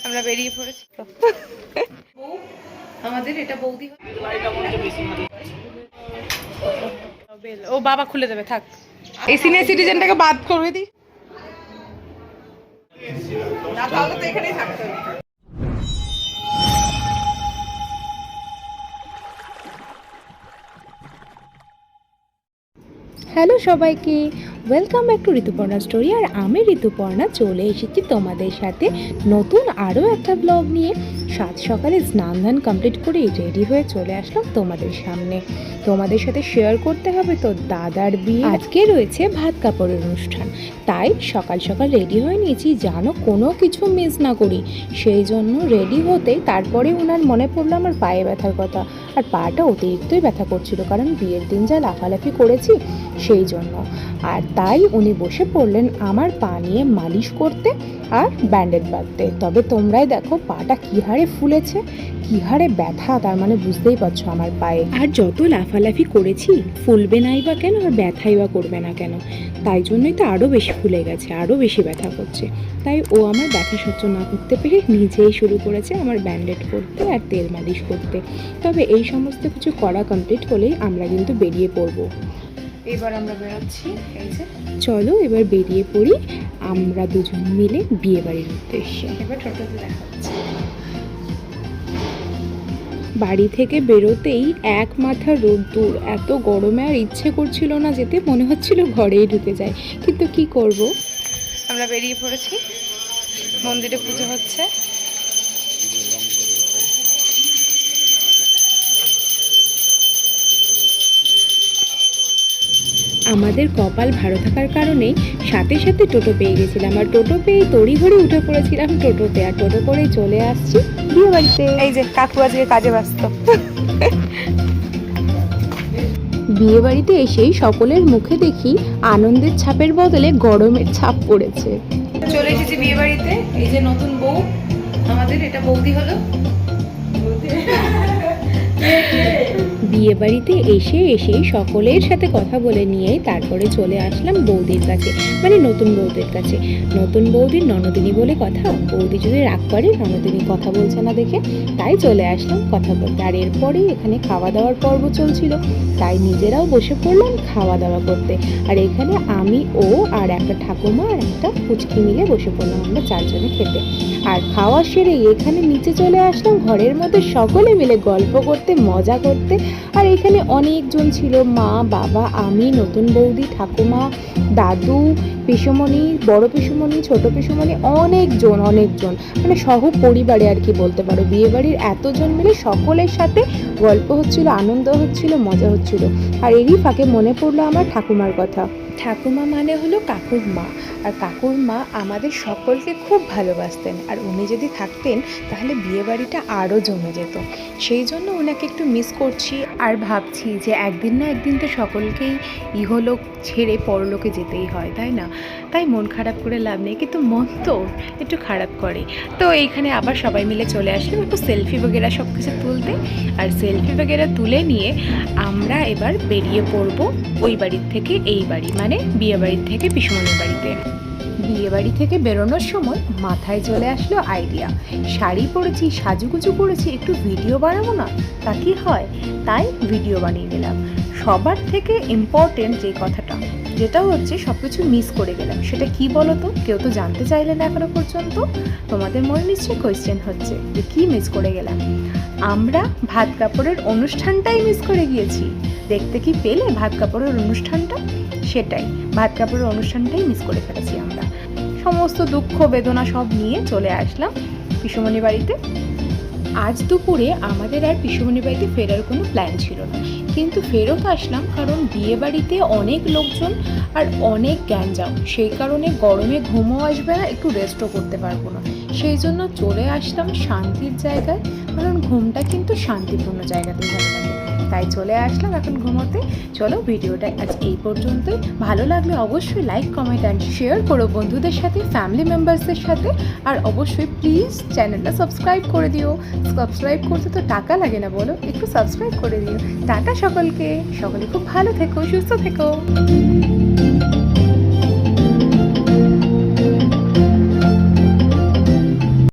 আমরা বেরিয়ে পড়েছি তো আমাদের এটা বৌদি ও বাবা খুলে দেবে থাক এই সিনিয়র সিটিজেনটাকে বাদ করবে দি না তাহলে তো এখানেই থাকতে হবে। হ্যালো সবাইকে, welcome back to Rituparna story. আর আমি ঋতুপর্ণা চলে এসেছি তোমাদের সাথে নতুন আরও একটা ব্লগ নিয়ে। সাত সকালে স্নান ধান কমপ্লিট করে রেডি হয়ে চলে আসলাম তোমাদের সামনে। তোমাদের সাথে শেয়ার করতে হবে তো দাদার বিয়ে। আজকে রয়েছে ভাত কাপড়ের অনুষ্ঠান, তাই সকাল সকাল রেডি হয়ে নিয়েছি যেন কোনো কিছু মিস না করি। সেই জন্য রেডি হতেই তারপরে ওনার মনে পড়লো আমার পায়ে ব্যথার কথা। আর পাটা অতিরিক্তই ব্যথা করছিল, কারণ বিয়ের দিন যা লাফালাফি করেছি সেই জন্য। আর তাই উনি বসে পড়লেন আমার পা নিয়ে মালিশ করতে আর ব্যান্ডেড বাঁধতে। তবে তোমরাই দেখো পাটা কী হারে ফুলেছে, কী হারে ব্যথা, তার মানে বুঝতেই পারছো আমার পায়ে। আর যত লাফালাফি করেছি ফুলবে নাই বা কেন, আর ব্যথাই বা করবে না কেন, তাই জন্যই তো আরও বেশি ফুলে গেছে, আরও বেশি ব্যথা করছে। তাই ও আমার ব্যথা সহ্য না করতে পেরে নিজেই শুরু করেছে আমার ব্যান্ডেড করতে আর তেল মালিশ করতে। তবে এই সমস্ত কিছু করা কমপ্লিট হলেই আমরা কিন্তু বেরিয়ে পড়বো। এবার আমরা বেরোচ্ছি, এই যে চলো এবার বেরিয়ে পড়ি আমরা দুজন মিলে বিয়ে বাড়ির উদ্দেশ্যে। এবার টোটোতে দেখা হচ্ছে। বাড়ি থেকে বেরোতেই এক মাথা রোদ্দুর, এত গরমে আর ইচ্ছে করছিল না যেতে, মনে হচ্ছিল ঘরেই ঢুকে যায়, কিন্তু কি করব। আমরা বেরিয়ে পড়েছি, মন্দিরে পুজো হচ্ছে। আমাদের কপাল ভালো থাকার কারণেই সাথে সাথে টোটো পেয়ে গেছিলাম, আর টোটো পেয়ে তড়িঘড়ি উঠে পড়েছিলাম টোটোতে, আর টোটো করে চলে আসছি বিয়ে বাড়িতে। এই যে কাকু আজকে কাজে ব্যস্ত। বিয়ে বাড়িতে এসেই সকলের মুখে দেখি আনন্দের ছাপের বদলে গরমের ছাপ পড়েছে। চলে এসেছি বিয়ে বাড়িতে, এই যে নতুন বউ আমাদের, এটা বৌদি হলো। বিয়ে বাড়িতে এসে সকলের সাথে কথা বলে নিয়ে তারপরে চলে আসলাম বৌদির কাছে, মানে নতুন বৌদির কাছে। নতুন বৌদির ননদিনী বলে কথা, বৌদি যদি রাগ করে ননদিনী কথা বলছে না দেখে, তাই চলে আসলাম কথা বলতে। আর এরপরে এখানে খাওয়া দাওয়ার পর্ব চলছিল, তাই নিজেরাও বসে পড়লাম খাওয়া দাওয়া করতে। আর এখানে আমি, ও আর একটা ঠাকুমা আর একটা পুচকি মিলে বসে পড়লাম আমরা চারজনে খেতে। আর খাওয়া সেরে এখানে নিচে চলে আসলাম ঘরের মধ্যে সকলে মিলে গল্প করতে, মজা করতে। আর এখানে অনেকজন ছিল, মা, বাবা, আমি, নতুন বৌদি, ঠাকুমা, দাদু, পিসুমণি, বড় পিসুমণি, ছোট পিসুমণি, অনেকজন মানে সহ পরিবারে আর কি বলতে পারো। বিয়েবাড়ির এতজন মিলে সকলের সাথে গল্প হচ্ছিল, আনন্দ হচ্ছিল, মজা হচ্ছিল। আর এরই ফাঁকে মনে পড়লো আমার ঠাকুমার কথা। ঠাকুমা মানে হলো কাকুর মা, আর কাকুর মা আমাদের সকলকে খুব ভালোবাসতেন। আর উনি যদি থাকতেন তাহলে বিয়েবাড়িটা আরও জমে যেত। সেই জন্য ওনাকে একটু মিস করছি, আর ভাবছি যে একদিন না একদিন তো সকলকেই ইহলোক ছেড়ে পরলোকে যেতেই হয়, তাই না? তাই মন খারাপ করে লাভ নেই, কিন্তু মন তো একটু খারাপ করে। তো এইখানে আবার সবাই মিলে চলে আসলাম একটু সেলফি বগেরা সব কিছু তুলতে। আর সেলফি বগেরা তুলে নিয়ে আমরা এবার বেরিয়ে পড়বো ওই বাড়ির থেকে এই বাড়ি, মানে বিয়ে বাড়ির থেকে পিসুমণির বাড়িতে। বিয়ে বাড়ি থেকে বেরোনোর সময় মাথায় চলে আসলো আইডিয়া, শাড়ি পরেছি, সাজুগুজু করেছি, একটু ভিডিও বানাবো না, তা কি হয়? তাই ভিডিও বানিয়ে নিলাম। সবার থেকে ইম্পর্টেন্ট যে কথাটা, যেটা হচ্ছে সব কিছু মিস করে গেলাম, সেটা কি বলো তো? কেউ তো জানতে চাইলে না এখনো পর্যন্ত। তোমাদের মনে নিশ্চয়ই কোয়েশ্চেন হচ্ছে যে কী মিস করে গেলাম। আমরা ভাত কাপড়ের অনুষ্ঠানটাই মিস করে গিয়েছি। দেখতে কি পেলে ভাত কাপড়ের অনুষ্ঠানটা? সেটাই, ভাত কাপড়ের অনুষ্ঠানটাই মিস করে ফেলেছি আমরা। সমস্ত দুঃখ বেদনা সব নিয়ে চলে আসলাম পিসুমণি বাড়িতে। আজ দুপুরে আমাদের আর পিসুমণি বাড়িতে ফেরার কোনো প্ল্যান ছিল না, কিন্তু ফেরত আসলাম কারণ বিয়ে বাড়িতে অনেক লোকজন আর অনেক গ্যাঞ্জাম। সেই কারণে গরমে ঘুমও আসবে না, একটু রেস্টও করতে পারবো না। সেই জন্য চলে আসলাম শান্তির জায়গায়, কারণ ঘুমটা কিন্তু শান্তিপূর্ণ জায়গাতেই ভালো লাগে। তাই চলে আসলাম এখন ঘুমোতে। চলো ভিডিওটা আজ এই পর্যন্তই। ভালো লাগলে অবশ্যই লাইক, কমেন্ট অ্যান্ড শেয়ার করো বন্ধুদের সাথে, ফ্যামিলি মেম্বার্সদের সাথে। আর অবশ্যই প্লিজ চ্যানেলটা সাবস্ক্রাইব করে দিও। সাবস্ক্রাইব করতে তো টাকা লাগে না, বলো, একটু সাবস্ক্রাইব করে দিও। টাটা সকলকে, সকলে খুব ভালো থেকো, সুস্থ থেকো।